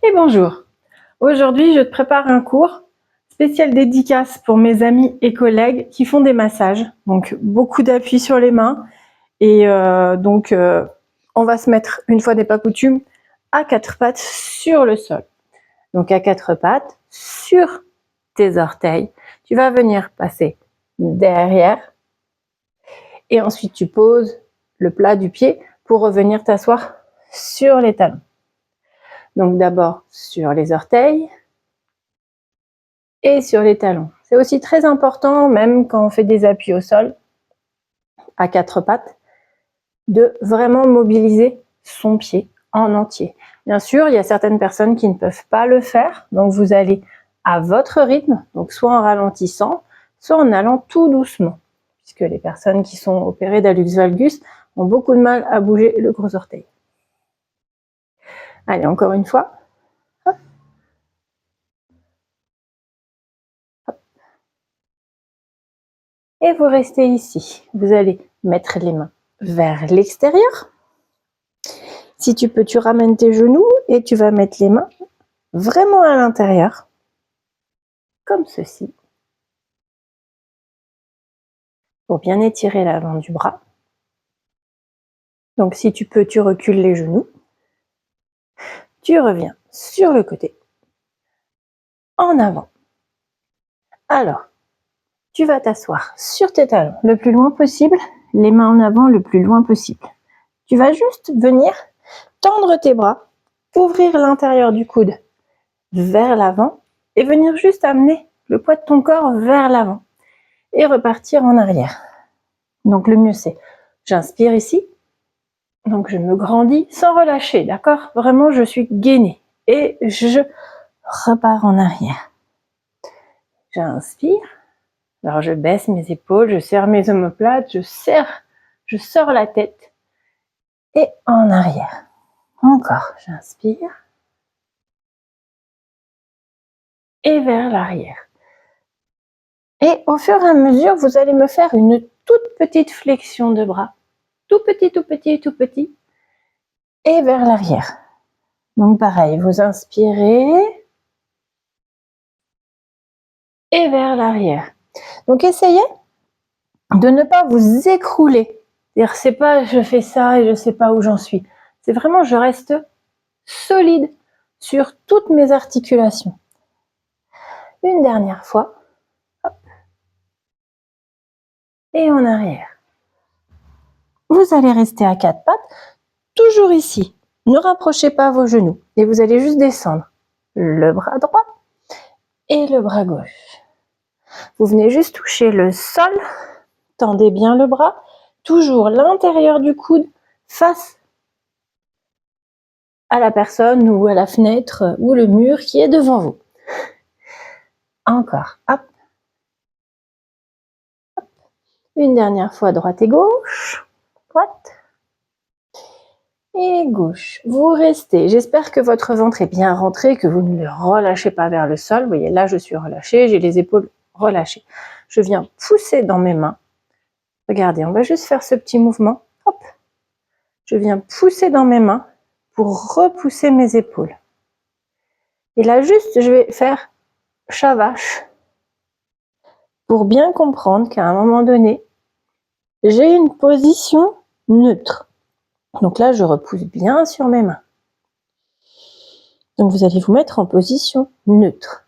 Et bonjour. Aujourd'hui, je te prépare un cours spécial dédicace pour mes amis et collègues qui font des massages. Donc, beaucoup d'appui sur les mains. Et on va se mettre, une fois n'est pas coutume, à quatre pattes sur le sol. Donc, à quatre pattes sur tes orteils. Tu vas venir passer derrière. Et ensuite, tu poses le plat du pied pour revenir t'asseoir sur les talons. Donc, d'abord sur les orteils et sur les talons. C'est aussi très important, même quand on fait des appuis au sol, à quatre pattes, de vraiment mobiliser son pied en entier. Bien sûr, il y a certaines personnes qui ne peuvent pas le faire, donc vous allez à votre rythme, donc soit en ralentissant, soit en allant tout doucement, puisque les personnes qui sont opérées d'hallux valgus ont beaucoup de mal à bouger le gros orteil. Allez, encore une fois. Hop. Hop. Et vous restez ici. Vous allez mettre les mains vers l'extérieur. Si tu peux, tu ramènes tes genoux et tu vas mettre les mains vraiment à l'intérieur, comme ceci, pour bien étirer l'avant du bras. Donc si tu peux, tu recules les genoux, tu reviens sur le côté, en avant. Alors, tu vas t'asseoir sur tes talons le plus loin possible, les mains en avant le plus loin possible. Tu vas juste venir tendre tes bras, ouvrir l'intérieur du coude vers l'avant et venir juste amener le poids de ton corps vers l'avant et repartir en arrière. Donc le mieux c'est, j'inspire ici, donc je me grandis sans relâcher, d'accord? Vraiment je suis gainée et je repars en arrière. J'inspire, alors je baisse mes épaules, je serre mes omoplates, je sors la tête et en arrière. Encore, j'inspire et vers l'arrière. Et au fur et à mesure, vous allez me faire une toute petite flexion de bras. Tout petit, tout petit, tout petit. Et vers l'arrière. Donc pareil, vous inspirez et vers l'arrière. Donc essayez de ne pas vous écrouler. C'est-à-dire, c'est pas je fais ça et je sais pas où j'en suis. C'est vraiment je reste solide sur toutes mes articulations. Une dernière fois. Hop. Et en arrière. Vous allez rester à quatre pattes, toujours ici. Ne rapprochez pas vos genoux et vous allez juste descendre le bras droit et le bras gauche. Vous venez juste toucher le sol, tendez bien le bras, toujours l'intérieur du coude face à la personne ou à la fenêtre ou le mur qui est devant vous. Encore, hop. Hop. Une dernière fois, droite et gauche, droite et gauche. Vous restez. J'espère que votre ventre est bien rentré, que vous ne le relâchez pas vers le sol. Vous voyez, là, je suis relâchée, j'ai les épaules relâchées. Je viens pousser dans mes mains. Regardez, on va juste faire ce petit mouvement. Hop. Je viens pousser dans mes mains pour repousser mes épaules. Et là, juste, je vais faire chat vache pour bien comprendre qu'à un moment donné, j'ai une position neutre. Donc là, je repousse bien sur mes mains. Donc vous allez vous mettre en position neutre.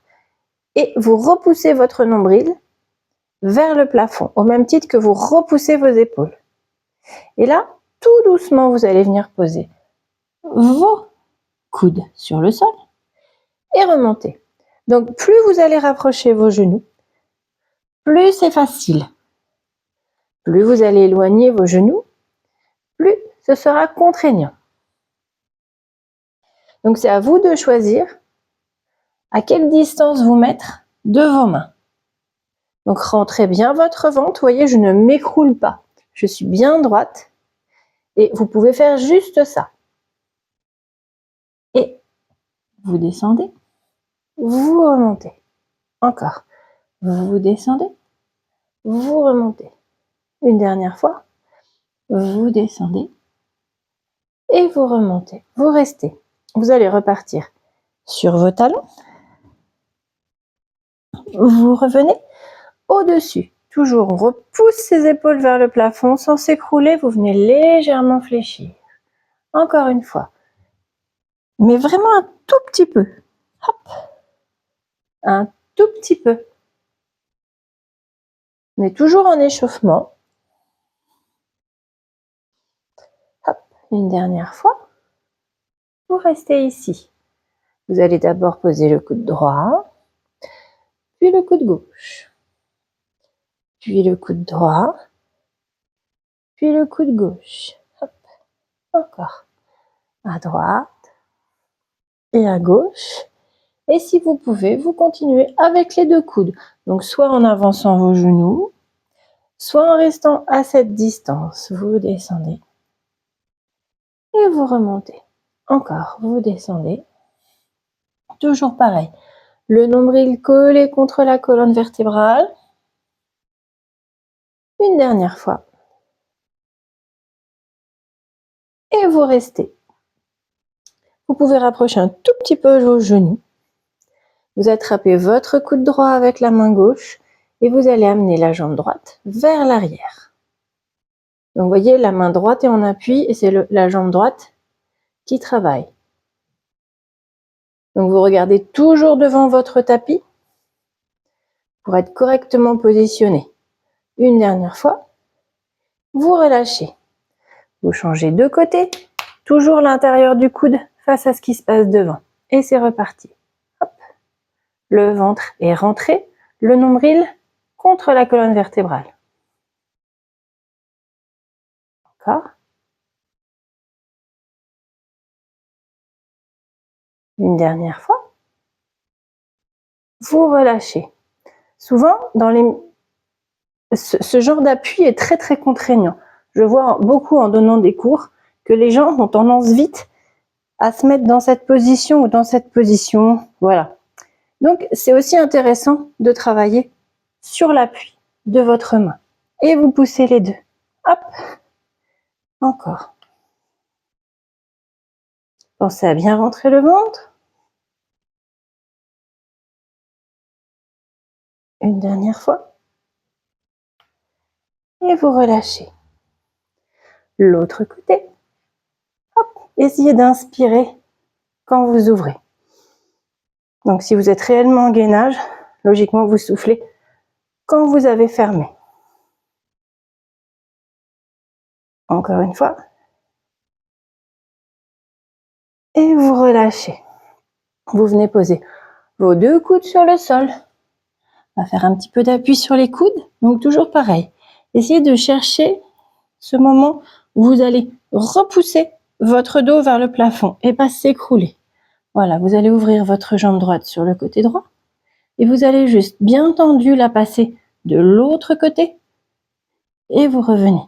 Et vous repoussez votre nombril vers le plafond, au même titre que vous repoussez vos épaules. Et là, tout doucement, vous allez venir poser vos coudes sur le sol et remonter. Donc plus vous allez rapprocher vos genoux, plus c'est facile. Plus vous allez éloigner vos genoux, plus ce sera contraignant. Donc c'est à vous de choisir à quelle distance vous mettre de vos mains. Donc rentrez bien votre ventre, vous voyez, je ne m'écroule pas. Je suis bien droite et vous pouvez faire juste ça. Et vous descendez, vous remontez. Encore. Vous descendez, vous remontez. Une dernière fois, vous descendez et vous remontez. Vous restez. Vous allez repartir sur vos talons. Vous revenez au-dessus. Toujours, on repousse ses épaules vers le plafond sans s'écrouler. Vous venez légèrement fléchir. Encore une fois. Mais vraiment un tout petit peu. Hop. Un tout petit peu. On est toujours en échauffement. Hop. Une dernière fois. Vous restez ici. Vous allez d'abord poser le coude droit, puis le coude gauche, puis le coude droit, puis le coude gauche. Hop. Encore. À droite et à gauche. Et si vous pouvez, vous continuez avec les deux coudes. Donc soit en avançant vos genoux, soit en restant à cette distance. Vous descendez et vous remontez. Encore, vous descendez. Toujours pareil. Le nombril collé contre la colonne vertébrale. Une dernière fois. Et vous restez. Vous pouvez rapprocher un tout petit peu vos genoux. Vous attrapez votre coude droit avec la main gauche et vous allez amener la jambe droite vers l'arrière. Donc vous voyez, la main droite est en appui et c'est la jambe droite qui travaille. Donc vous regardez toujours devant votre tapis pour être correctement positionné. Une dernière fois, vous relâchez. Vous changez de côté, toujours l'intérieur du coude face à ce qui se passe devant. Et c'est reparti. Hop. Le ventre est rentré, le nombril contre la colonne vertébrale. Encore. Une dernière fois. Vous relâchez. Souvent, ce genre d'appui est très très contraignant. Je vois beaucoup en donnant des cours que les gens ont tendance vite à se mettre dans cette position ou dans cette position. Voilà. Donc, c'est aussi intéressant de travailler sur l'appui de votre main. Et vous poussez les deux. Hop. Encore. Pensez à bien rentrer le ventre. Une dernière fois. Et vous relâchez. L'autre côté. Hop. Essayez d'inspirer quand vous ouvrez. Donc, si vous êtes réellement en gainage, logiquement, vous soufflez quand vous avez fermé. Encore une fois. Et vous relâchez. Vous venez poser vos deux coudes sur le sol. On va faire un petit peu d'appui sur les coudes. Donc, toujours pareil. Essayez de chercher ce moment où vous allez repousser votre dos vers le plafond et pas s'écrouler. Voilà, vous allez ouvrir votre jambe droite sur le côté droit et vous allez juste bien tendu la passer de l'autre côté et vous revenez.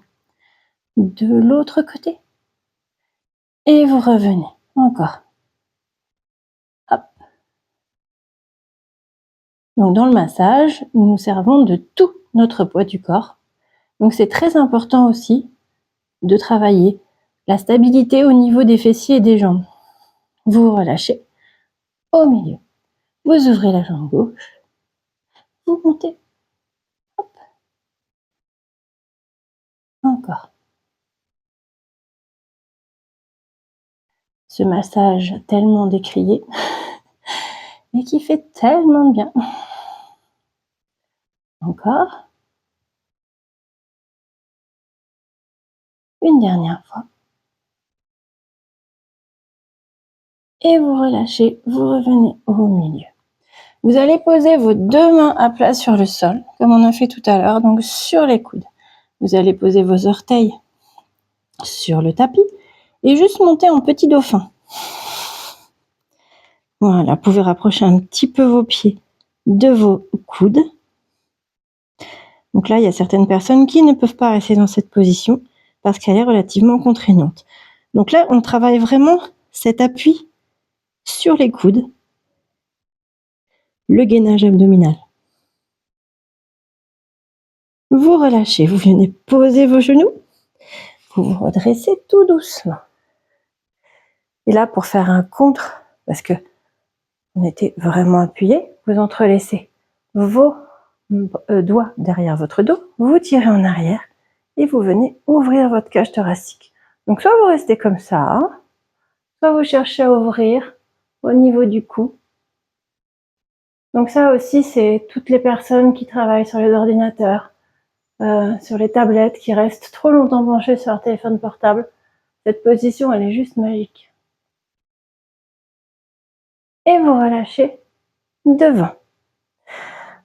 De l'autre côté et vous revenez. Encore. Hop. Donc dans le massage, nous nous servons de tout notre poids du corps. Donc c'est très important aussi de travailler la stabilité au niveau des fessiers et des jambes. Vous relâchez au milieu. Vous ouvrez la jambe gauche. Vous montez. Hop. Encore. Ce massage tellement décrié, mais qui fait tellement de bien. Encore. Une dernière fois. Et vous relâchez, vous revenez au milieu. Vous allez poser vos deux mains à plat sur le sol, comme on a fait tout à l'heure, donc sur les coudes. Vous allez poser vos orteils sur le tapis et juste monter en petit dauphin. Voilà, vous pouvez rapprocher un petit peu vos pieds de vos coudes. Donc là, il y a certaines personnes qui ne peuvent pas rester dans cette position parce qu'elle est relativement contraignante. Donc là, on travaille vraiment cet appui sur les coudes, le gainage abdominal. Vous relâchez, vous venez poser vos genoux, vous vous redressez tout doucement. Et là, pour faire un contre, parce que mettez vraiment appuyé, vous entrelacez vos doigts derrière votre dos, vous tirez en arrière et vous venez ouvrir votre cage thoracique. Donc soit vous restez comme ça, soit vous cherchez à ouvrir au niveau du cou. Donc ça aussi, c'est toutes les personnes qui travaillent sur les ordinateurs, sur les tablettes, qui restent trop longtemps penchées sur leur téléphone portable. Cette position, elle est juste magique. Et vous relâchez devant.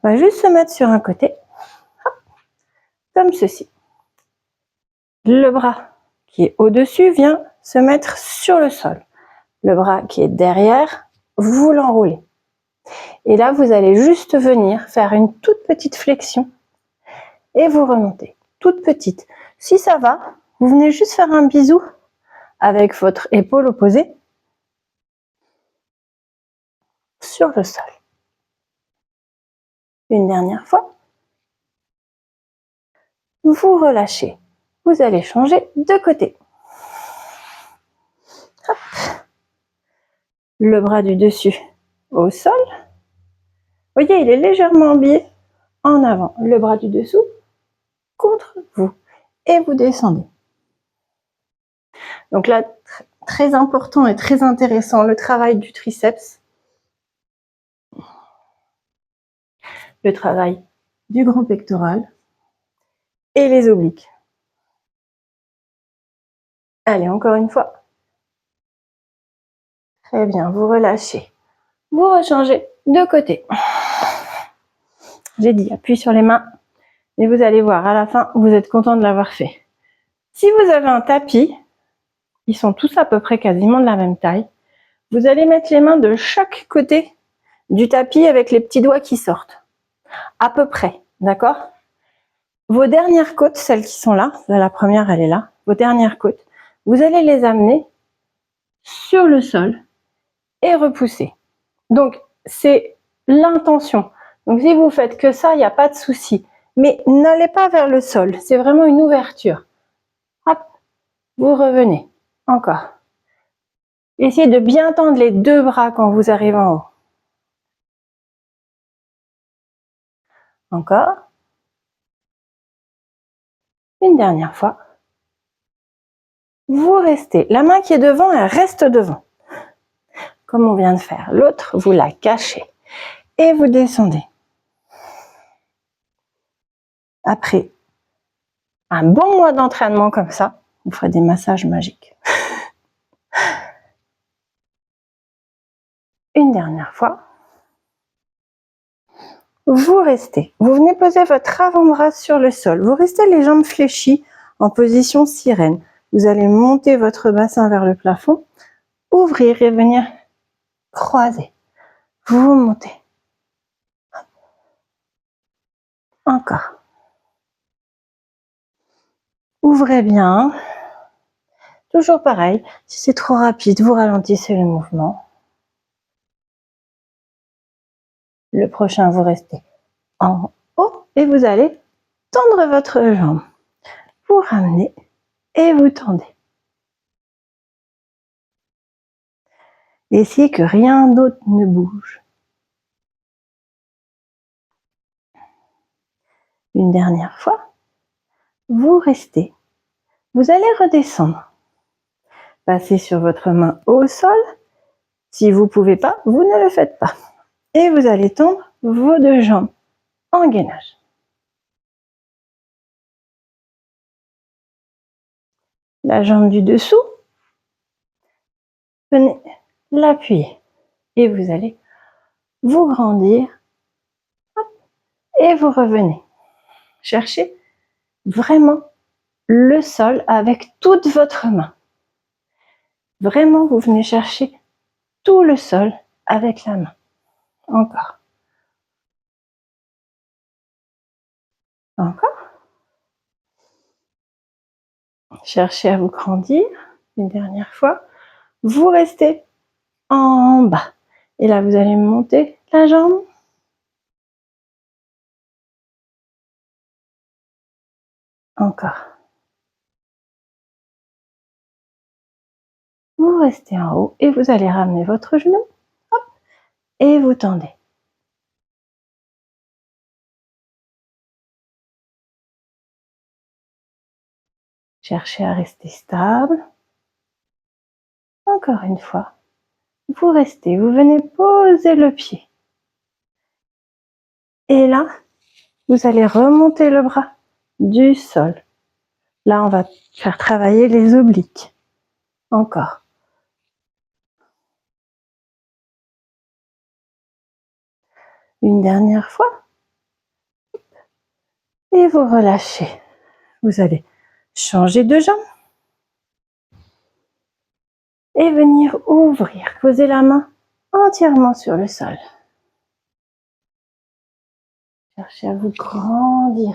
On va juste se mettre sur un côté, hop, comme ceci. Le bras qui est au-dessus vient se mettre sur le sol. Le bras qui est derrière, vous l'enroulez. Et là, vous allez juste venir faire une toute petite flexion et vous remontez. Toute petite. Si ça va, vous venez juste faire un bisou avec votre épaule opposée sur le sol. Une dernière fois. Vous relâchez. Vous allez changer de côté. Hop. Le bras du dessus au sol. Vous voyez, il est légèrement biais en avant. Le bras du dessous contre vous. Et vous descendez. Donc là, très important et très intéressant, le travail du triceps. Le travail du grand pectoral et les obliques. Allez, encore une fois. Très bien, vous relâchez. Vous rechangez de côté. J'ai dit, appuyez sur les mains. Et vous allez voir, à la fin, vous êtes content de l'avoir fait. Si vous avez un tapis, ils sont tous à peu près quasiment de la même taille. Vous allez mettre les mains de chaque côté du tapis avec les petits doigts qui sortent. À peu près, d'accord? Vos dernières côtes, celles qui sont là, la première elle est là, vos dernières côtes, vous allez les amener sur le sol et repousser. Donc, c'est l'intention. Donc, si vous faites que ça, il n'y a pas de souci. Mais n'allez pas vers le sol, c'est vraiment une ouverture. Hop, vous revenez. Encore. Essayez de bien tendre les deux bras quand vous arrivez en haut. Encore. Une dernière fois. Vous restez. La main qui est devant, elle reste devant. Comme on vient de faire. L'autre, vous la cachez. Et vous descendez. Après un bon mois d'entraînement comme ça, vous ferez des massages magiques. Une dernière fois. Vous restez. Vous venez poser votre avant-bras sur le sol. Vous restez les jambes fléchies en position sirène. Vous allez monter votre bassin vers le plafond, ouvrir et venir croiser. Vous montez. Encore. Ouvrez bien. Toujours pareil. Si c'est trop rapide, vous ralentissez le mouvement. Le prochain, vous restez en haut et vous allez tendre votre jambe. Vous ramenez et vous tendez. Essayez que rien d'autre ne bouge. Une dernière fois. Vous restez. Vous allez redescendre. Passez sur votre main au sol. Si vous ne pouvez pas, vous ne le faites pas. Et vous allez tendre vos deux jambes en gainage. La jambe du dessous, venez l'appuyer. Et vous allez vous grandir. Hop, et vous revenez. Cherchez vraiment le sol avec toute votre main. Vraiment, vous venez chercher tout le sol avec la main. Encore. Encore. Cherchez à vous grandir. Une dernière fois. Vous restez en bas. Et là, vous allez monter la jambe. Encore. Vous restez en haut et vous allez ramener votre genou. Hop, et vous tendez. Cherchez à rester stable. Encore une fois. Vous restez, vous venez poser le pied. Et là, vous allez remonter le bras du sol. Là, on va faire travailler les obliques. Encore. Une dernière fois. Et vous relâchez. Vous allez changer de jambe. Et venir ouvrir. Poser la main entièrement sur le sol. Cherchez à vous grandir.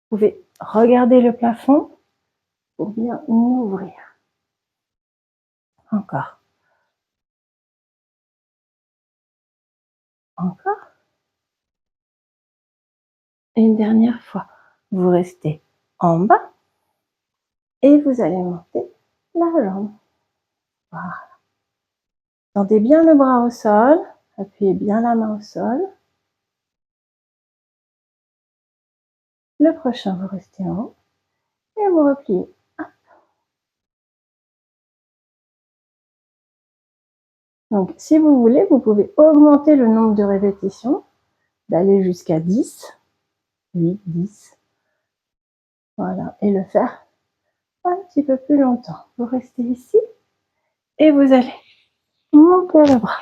Vous pouvez regarder le plafond pour bien ouvrir. Encore. Encore. Et une dernière fois. Vous restez en bas et vous allez monter la jambe. Voilà. Tendez bien le bras au sol. Appuyez bien la main au sol. Le prochain, vous restez en haut et vous repliez. Donc, si vous voulez, vous pouvez augmenter le nombre de répétitions, d'aller jusqu'à 10, 8, 10. Voilà, et le faire un petit peu plus longtemps. Vous restez ici et vous allez monter le bras.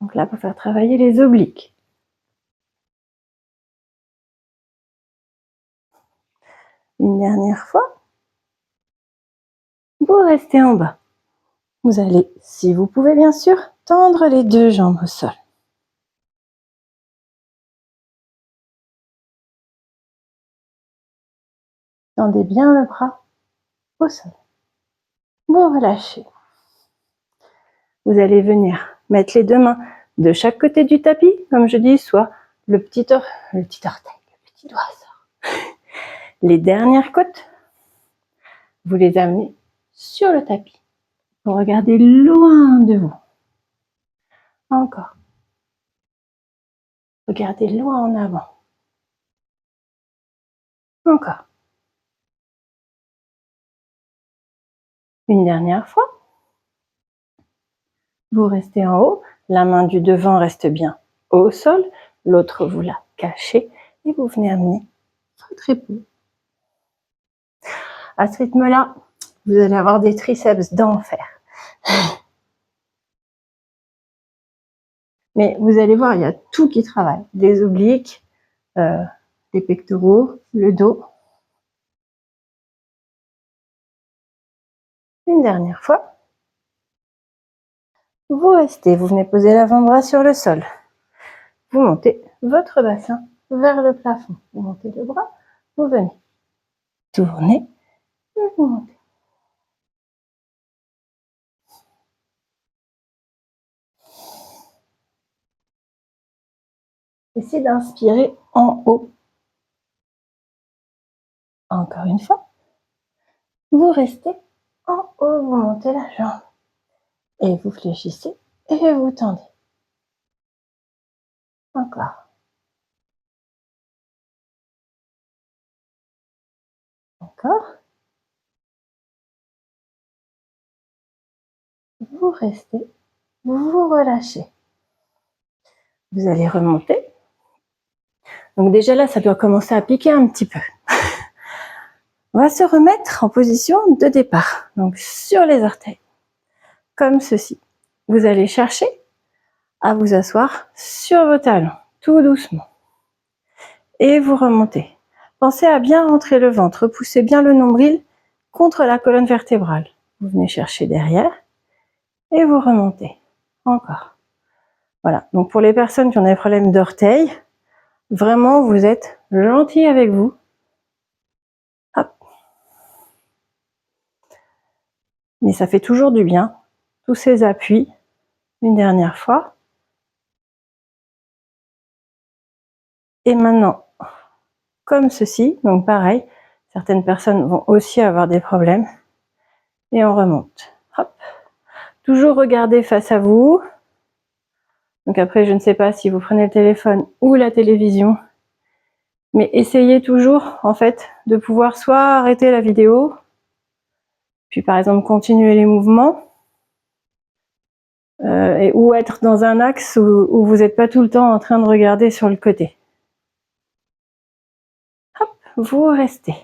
Donc là, pour faire travailler les obliques. Une dernière fois. Vous restez en bas. Vous allez, si vous pouvez bien sûr, tendre les deux jambes au sol. Tendez bien le bras au sol. Vous relâchez. Vous allez venir mettre les deux mains de chaque côté du tapis, comme je dis, soit le petit orteil, le petit doigt sort. Les dernières côtes, vous les amenez sur le tapis. Vous regardez loin de vous. Encore. Regardez loin en avant. Encore. Une dernière fois. Vous restez en haut. La main du devant reste bien au sol. L'autre, vous la cachez et vous venez amener votre épaule. À ce rythme-là, vous allez avoir des triceps d'enfer. Mais vous allez voir, il y a tout qui travaille. Les obliques, les pectoraux, le dos. Une dernière fois. Vous restez, vous venez poser l'avant-bras sur le sol. Vous montez votre bassin vers le plafond. Vous montez le bras, vous venez tourner et vous montez. Essayez d'inspirer en haut. Encore une fois. Vous restez en haut, vous montez la jambe. Et vous fléchissez et vous tendez. Encore. Encore. Vous restez, vous relâchez. Vous allez remonter. Donc déjà là, ça doit commencer à piquer un petit peu. On va se remettre en position de départ. Donc sur les orteils. Comme ceci. Vous allez chercher à vous asseoir sur vos talons, tout doucement. Et vous remontez. Pensez à bien rentrer le ventre, poussez bien le nombril contre la colonne vertébrale. Vous venez chercher derrière et vous remontez. Encore. Voilà. Donc pour les personnes qui ont des problèmes d'orteils, vraiment vous êtes gentil avec vous. Hop. Mais ça fait toujours du bien. Tous ces appuis. Une dernière fois. Et maintenant, comme ceci, donc pareil, certaines personnes vont aussi avoir des problèmes. Et on remonte. Hop. Toujours regarder face à vous. Donc après, je ne sais pas si vous prenez le téléphone ou la télévision, mais essayez toujours, en fait, de pouvoir soit arrêter la vidéo, puis par exemple continuer les mouvements, ou être dans un axe où vous n'êtes pas tout le temps en train de regarder sur le côté. Hop, vous restez.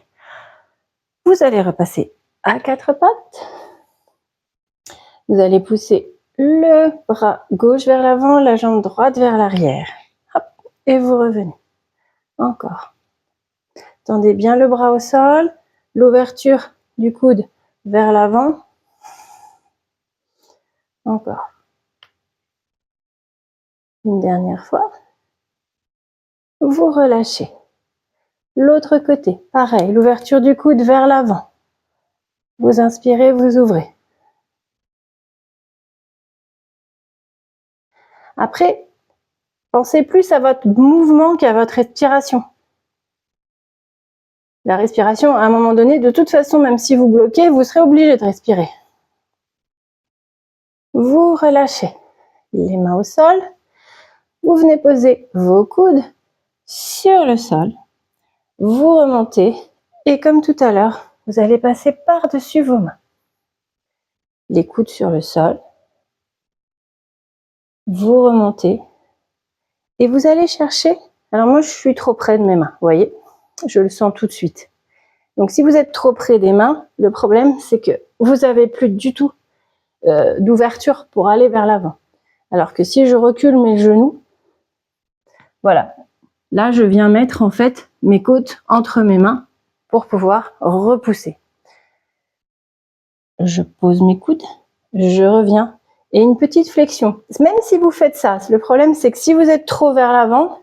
Vous allez repasser à quatre pattes. Vous allez pousser le bras gauche vers l'avant, la jambe droite vers l'arrière. Hop, et vous revenez. Encore. Tendez bien le bras au sol, l'ouverture du coude vers l'avant. Encore. Une dernière fois. Vous relâchez. L'autre côté, pareil, l'ouverture du coude vers l'avant. Vous inspirez, vous ouvrez. Après, pensez plus à votre mouvement qu'à votre respiration. La respiration, à un moment donné, de toute façon, même si vous bloquez, vous serez obligé de respirer. Vous relâchez. Les mains au sol. Vous venez poser vos coudes sur le sol. Vous remontez et comme tout à l'heure, vous allez passer par-dessus vos mains. Les coudes sur le sol. Vous remontez et vous allez chercher. Alors moi, je suis trop près de mes mains, vous voyez, je le sens tout de suite. Donc si vous êtes trop près des mains, le problème, c'est que vous n'avez plus du tout d'ouverture pour aller vers l'avant. Alors que si je recule mes genoux, voilà, là, je viens mettre en fait mes côtes entre mes mains pour pouvoir repousser. Je pose mes coudes, je reviens et une petite flexion. Même si vous faites ça, le problème c'est que si vous êtes trop vers l'avant,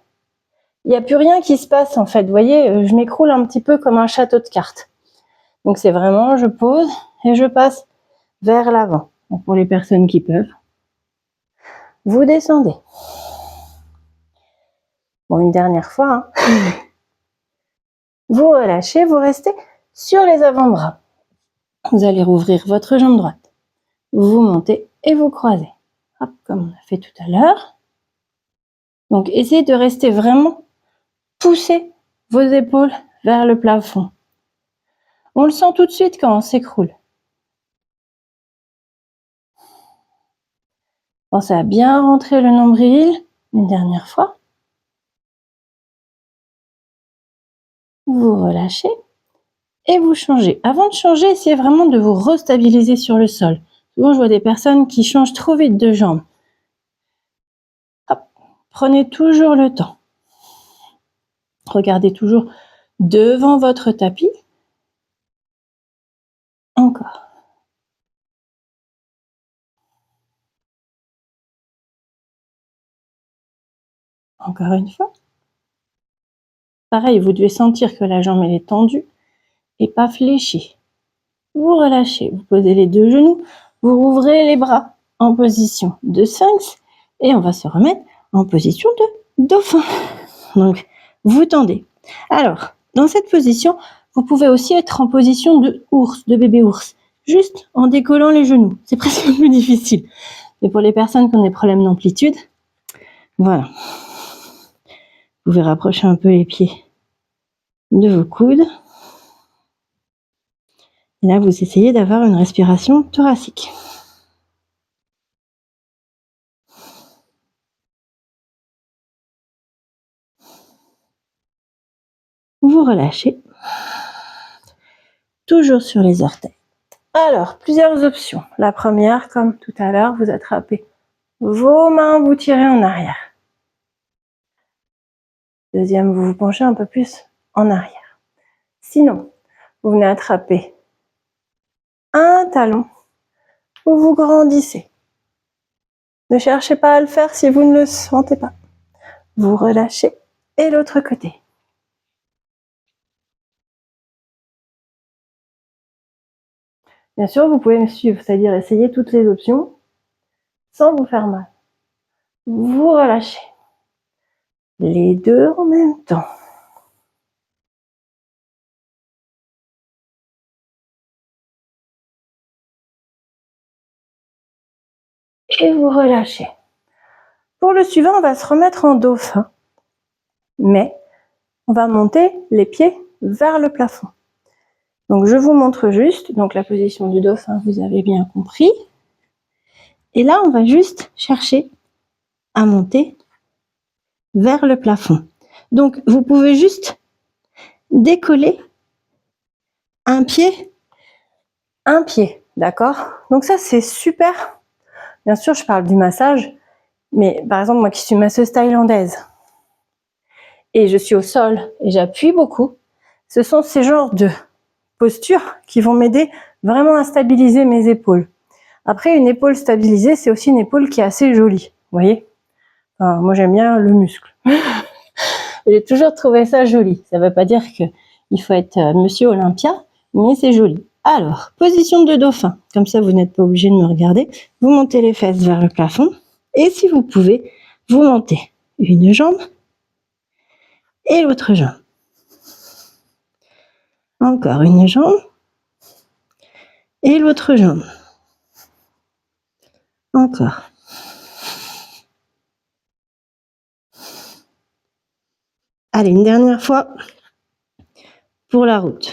il n'y a plus rien qui se passe en fait. Vous voyez, je m'écroule un petit peu comme un château de cartes. Donc c'est vraiment, je pose et je passe vers l'avant. Donc pour les personnes qui peuvent, vous descendez. Bon, une dernière fois. Hein. Vous relâchez, vous restez sur les avant-bras. Vous allez rouvrir votre jambe droite. Vous montez et vous croisez. Hop, comme on a fait tout à l'heure. Donc essayez de rester vraiment poussé vos épaules vers le plafond. On le sent tout de suite quand on s'écroule. Pensez à bien rentrer le nombril une dernière fois. Vous relâchez et vous changez. Avant de changer, essayez vraiment de vous restabiliser sur le sol. Souvent, je vois des personnes qui changent trop vite de jambes. Hop, prenez toujours le temps. Regardez toujours devant votre tapis. Encore. Encore une fois. Pareil, vous devez sentir que la jambe elle est tendue et pas fléchie. Vous relâchez, vous posez les deux genoux, vous rouvrez les bras en position de sphinx et on va se remettre en position de dauphin. Donc, vous tendez. Alors, dans cette position, vous pouvez aussi être en position de ours, de bébé ours, juste en décollant les genoux. C'est presque plus difficile. Mais pour les personnes qui ont des problèmes d'amplitude, voilà. Vous pouvez rapprocher un peu les pieds de vos coudes. Et là, vous essayez d'avoir une respiration thoracique. Vous relâchez. Toujours sur les orteils. Alors, plusieurs options. La première, comme tout à l'heure, vous attrapez vos mains, vous tirez en arrière. Deuxième, vous vous penchez un peu plus en arrière. Sinon, vous venez attraper un talon ou vous grandissez. Ne cherchez pas à le faire si vous ne le sentez pas. Vous relâchez et l'autre côté. Bien sûr, vous pouvez me suivre, c'est-à-dire essayer toutes les options sans vous faire mal. Vous relâchez. Les deux en même temps. et vous relâchez. Pour le suivant, on va se remettre en dauphin, mais on va monter les pieds vers le plafond. Donc je vous montre juste, donc la position du dauphin, vous avez bien compris. Et là, on va juste chercher à monter vers le plafond. Donc vous pouvez juste décoller un pied, d'accord? Donc ça, c'est super. Bien sûr, je parle du massage, mais par exemple, moi qui suis masseuse thaïlandaise, et je suis au sol, et j'appuie beaucoup, ce sont ces genres de postures qui vont m'aider vraiment à stabiliser mes épaules. Après, une épaule stabilisée, c'est aussi une épaule qui est assez jolie, vous voyez? Enfin, moi, j'aime bien le muscle. J'ai toujours trouvé ça joli. Ça ne veut pas dire qu'il faut être Monsieur Olympia, mais c'est joli. Alors, position de dauphin. Comme ça, vous n'êtes pas obligé de me regarder. Vous montez les fesses vers le plafond. Et si vous pouvez, vous montez une jambe et l'autre jambe. Encore une jambe et l'autre jambe. Encore. Allez, une dernière fois pour la route.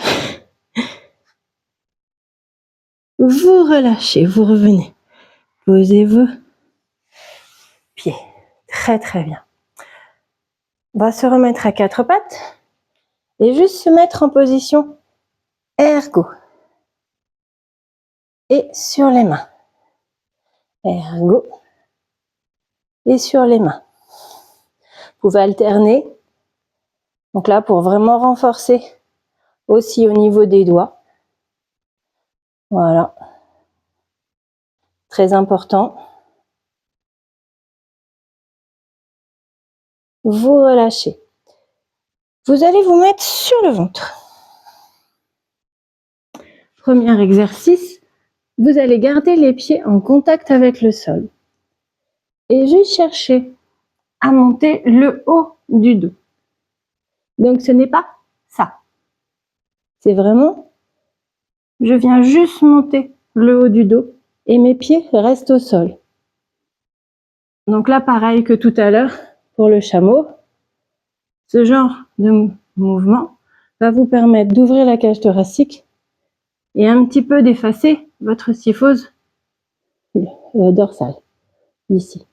Vous relâchez, vous revenez. Posez-vous. Pieds. Très très bien. On va se remettre à quatre pattes et juste se mettre en position ergo. Et sur les mains. Ergo. Et sur les mains. Vous pouvez alterner. Donc là, pour vraiment renforcer aussi au niveau des doigts. Voilà. Très important. Vous relâchez. Vous allez vous mettre sur le ventre. Premier exercice, vous allez garder les pieds en contact avec le sol. Et juste chercher à monter le haut du dos. Donc ce n'est pas ça. C'est vraiment, je viens juste monter le haut du dos et mes pieds restent au sol. Donc là, pareil que tout à l'heure pour le chameau, ce genre de mouvement va vous permettre d'ouvrir la cage thoracique et un petit peu d'effacer votre syphose dorsale, ici.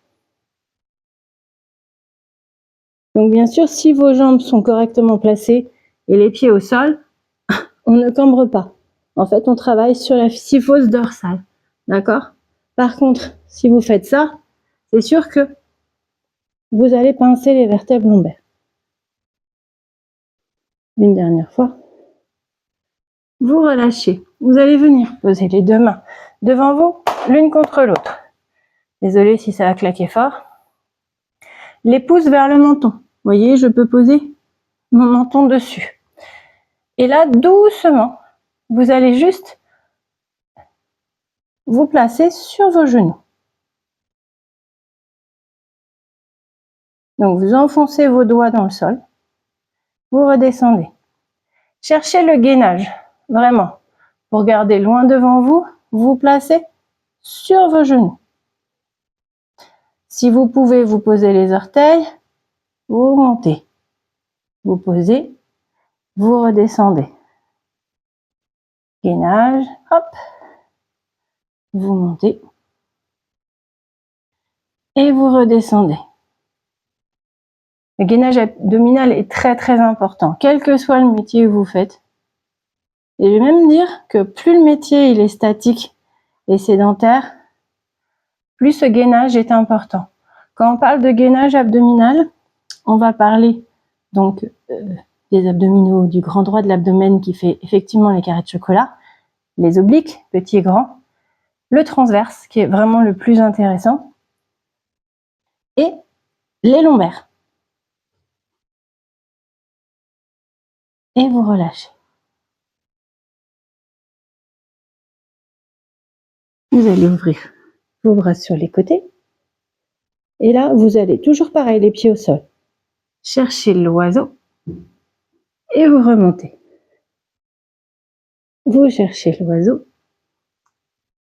Donc bien sûr, si vos jambes sont correctement placées et les pieds au sol, on ne cambre pas. En fait, on travaille sur la syphose dorsale. D'accord? Par contre, si vous faites ça, c'est sûr que vous allez pincer les vertèbres lombaires. Une dernière fois. Vous relâchez. Vous allez venir poser les deux mains devant vous, l'une contre l'autre. Désolée si ça a claqué fort. Les pouces vers le menton. Vous voyez, je peux poser mon menton dessus. Et là, doucement, vous allez juste vous placer sur vos genoux. Donc, vous enfoncez vos doigts dans le sol. Vous redescendez. Cherchez le gainage, vraiment. Pour garder loin devant vous, vous placez sur vos genoux. Si vous pouvez, vous posez les orteils, vous montez. Vous posez, vous redescendez. Gainage, hop, vous montez et vous redescendez. Le gainage abdominal est très très important, quel que soit le métier que vous faites. Et je vais même dire que plus le métier il est statique et sédentaire, plus ce gainage est important. Quand on parle de gainage abdominal, on va parler donc des abdominaux, du grand droit de l'abdomen qui fait effectivement les carrés de chocolat, les obliques, petits et grands, le transverse qui est vraiment le plus intéressant, et les lombaires. Et vous relâchez. Vous allez ouvrir vos bras sur les côtés. Et là, vous allez toujours pareil, les pieds au sol. Cherchez l'oiseau et vous remontez. Vous cherchez l'oiseau.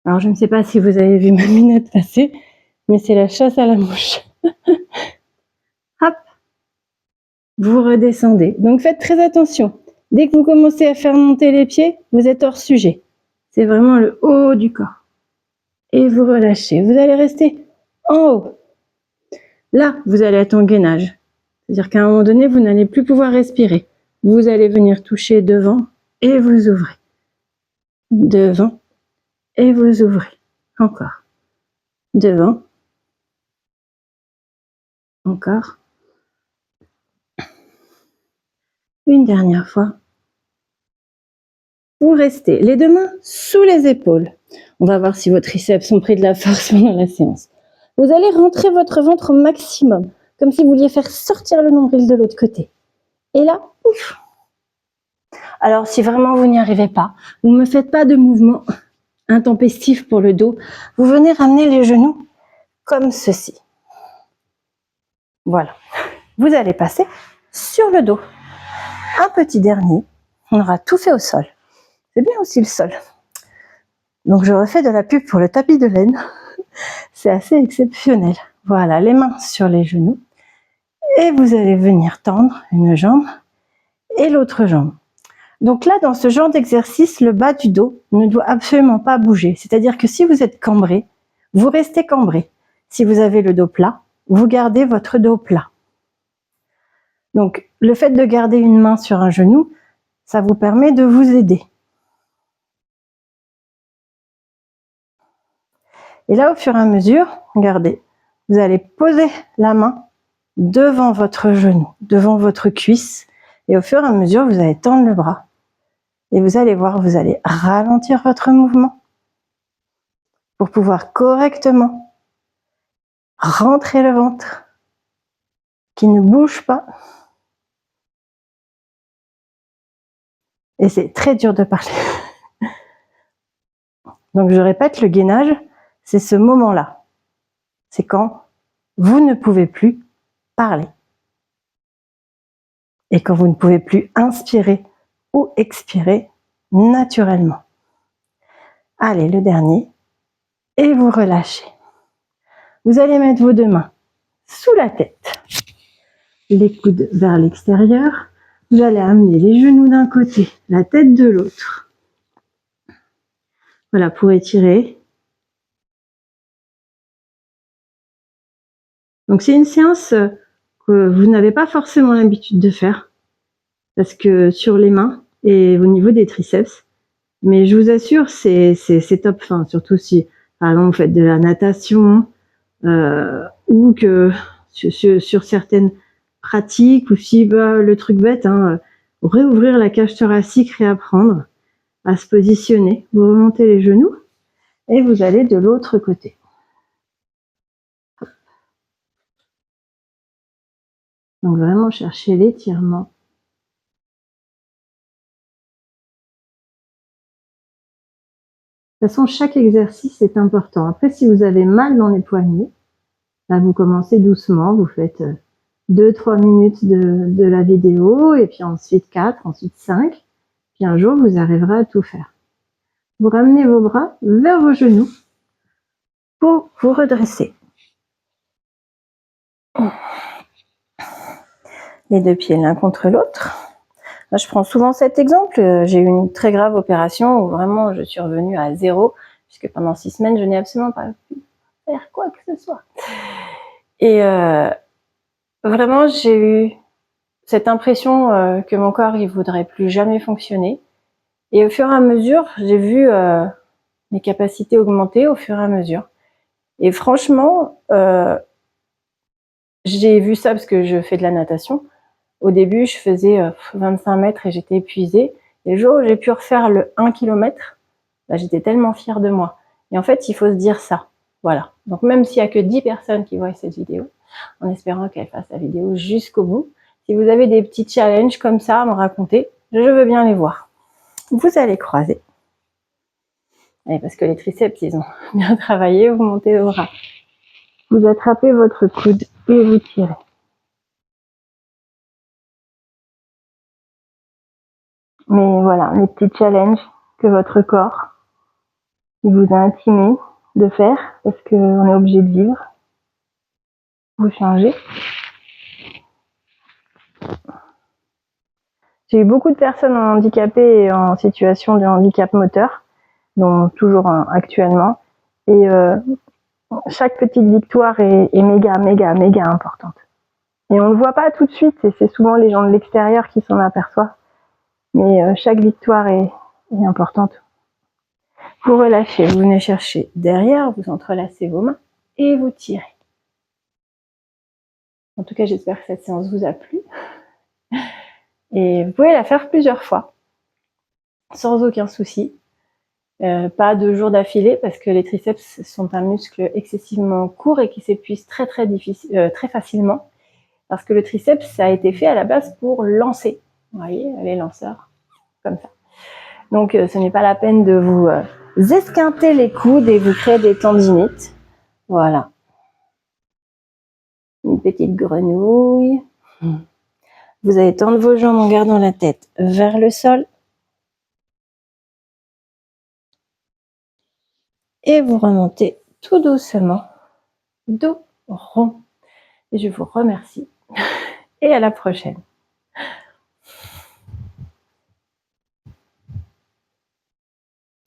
Alors, je ne sais pas si vous avez vu ma minute passer, mais c'est la chasse à la mouche. Hop, vous redescendez. Donc faites très attention. Dès que vous commencez à faire monter les pieds, vous êtes hors sujet. C'est vraiment le haut du corps. Et vous relâchez. Vous allez rester en haut. Là, vous allez être en gainage. C'est-à-dire qu'à un moment donné, vous n'allez plus pouvoir respirer. Vous allez venir toucher devant et vous ouvrez. Devant et vous ouvrez. Encore. Devant. Encore. Une dernière fois. Vous restez les deux mains sous les épaules. On va voir si vos triceps ont pris de la force pendant la séance. Vous allez rentrer votre ventre au maximum, comme si vous vouliez faire sortir le nombril de l'autre côté. Et là, ouf. Alors, si vraiment vous n'y arrivez pas, vous ne me faites pas de mouvement intempestif pour le dos. Vous venez ramener les genoux comme ceci. Voilà. Vous allez passer sur le dos. Un petit dernier. On aura tout fait au sol. C'est bien aussi le sol. Donc, je refais de la pub pour le tapis de laine. C'est assez exceptionnel. Voilà, les mains sur les genoux. Et vous allez venir tendre une jambe et l'autre jambe. Donc là, dans ce genre d'exercice, le bas du dos ne doit absolument pas bouger. C'est-à-dire que si vous êtes cambré, vous restez cambré. Si vous avez le dos plat, vous gardez votre dos plat. Donc, le fait de garder une main sur un genou, ça vous permet de vous aider. Et là, au fur et à mesure, regardez, vous allez poser la main devant votre genou, devant votre cuisse. Et au fur et à mesure, vous allez tendre le bras. Et vous allez voir, vous allez ralentir votre mouvement pour pouvoir correctement rentrer le ventre qui ne bouge pas. Et c'est très dur de parler. Donc je répète, le gainage, c'est ce moment-là. C'est quand vous ne pouvez plus parler. Et quand vous ne pouvez plus inspirer ou expirer naturellement. Allez, le dernier. Et vous relâchez. Vous allez mettre vos deux mains sous la tête. Les coudes vers l'extérieur. Vous allez amener les genoux d'un côté, la tête de l'autre. Voilà, pour étirer. Donc c'est une séance que vous n'avez pas forcément l'habitude de faire, parce que sur les mains et au niveau des triceps, mais je vous assure, c'est top. Enfin, surtout si, par exemple, vous faites de la natation, ou que sur certaines pratiques, ou si le truc bête, réouvrir la cage thoracique, réapprendre à se positionner. Vous remontez les genoux et vous allez de l'autre côté. Donc vraiment chercher l'étirement. De toute façon, chaque exercice est important. Après, si vous avez mal dans les poignets, là, vous commencez doucement, vous faites 2-3 minutes de la vidéo, et puis ensuite 4, ensuite 5. Puis un jour, vous arriverez à tout faire. Vous ramenez vos bras vers vos genoux pour vous redresser. Les deux pieds l'un contre l'autre. Je prends souvent cet exemple. J'ai eu une très grave opération où vraiment je suis revenue à zéro, puisque pendant 6 semaines, je n'ai absolument pas pu faire quoi que ce soit. Et vraiment, j'ai eu cette impression que mon corps, il voudrait plus jamais fonctionner. Et au fur et à mesure, j'ai vu mes capacités augmenter au fur et à mesure. Et franchement, j'ai vu ça parce que je fais de la natation. Au début, je faisais 25 mètres et j'étais épuisée. Et le jour où j'ai pu refaire le 1 km, j'étais tellement fière de moi. Et en fait, il faut se dire ça. Voilà. Donc même s'il n'y a que 10 personnes qui voient cette vidéo, en espérant qu'elles fassent la vidéo jusqu'au bout, si vous avez des petits challenges comme ça à me raconter, je veux bien les voir. Vous allez croiser. Et parce que les triceps, ils ont bien travaillé, vous montez le bras. Vous attrapez votre coude et vous tirez. Mais voilà, les petits challenges que votre corps il vous a intimé de faire, parce qu'on est obligé de vivre. vous changez. J'ai eu beaucoup de personnes handicapées et en situation de handicap moteur, dont toujours actuellement. Et chaque petite victoire est méga importante. Et on ne le voit pas tout de suite, et c'est souvent les gens de l'extérieur qui s'en aperçoivent. Mais chaque victoire est importante. Vous relâchez, vous venez chercher derrière, vous entrelacez vos mains et vous tirez. En tout cas, j'espère que cette séance vous a plu. Et vous pouvez la faire plusieurs fois, sans aucun souci. Pas 2 jours d'affilée, parce que les triceps sont un muscle excessivement court et qui s'épuise très facilement. Parce que le triceps, ça a été fait à la base pour lancer. Vous voyez, les lanceurs, comme ça. Donc, ce n'est pas la peine de vous esquinter les coudes et vous créer des tendinites. Voilà. Une petite grenouille. Vous allez tendre vos jambes en gardant la tête vers le sol. Et vous remontez tout doucement, dos rond. Et je vous remercie. Et à la prochaine.